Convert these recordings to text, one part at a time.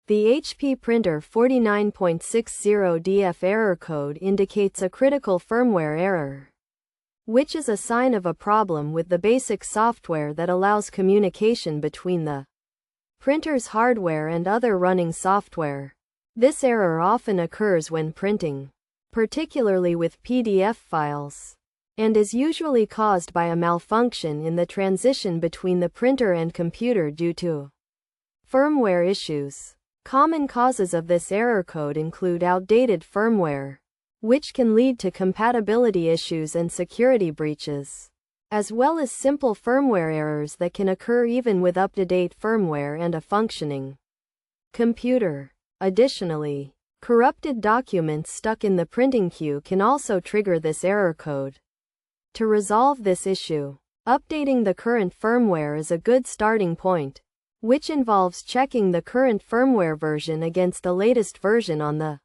The HP Printer 49.60DF error code indicates a critical firmware error, which is a sign of a problem with the basic software that allows communication between the printer's hardware and other running software. This error often occurs when printing, particularly with PDF files, and is usually caused by a malfunction in the transition between the printer and computer due to firmware issues. Common causes of this error code include outdated firmware, which can lead to compatibility issues and security breaches, as well as simple firmware errors that can occur even with up-to-date firmware and a functioning computer. Additionally, corrupted documents stuck in the printing queue can also trigger this error code. To resolve this issue, updating the current firmware is a good starting point, which involves checking the current firmware version against the latest version on the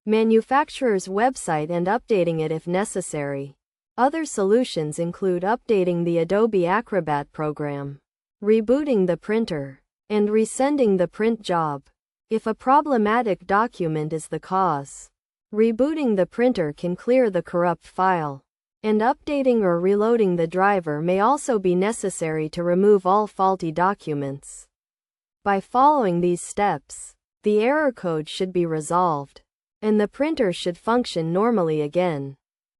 manufacturer's website and updating it if necessary. Other solutions include updating the Adobe Acrobat program, rebooting the printer, and resending the print job if a problematic document is the cause. Rebooting the printer can clear the corrupt file, and updating or reloading the driver may also be necessary to remove all faulty documents. By following these steps, the error code should be resolved, and the printer should function normally again.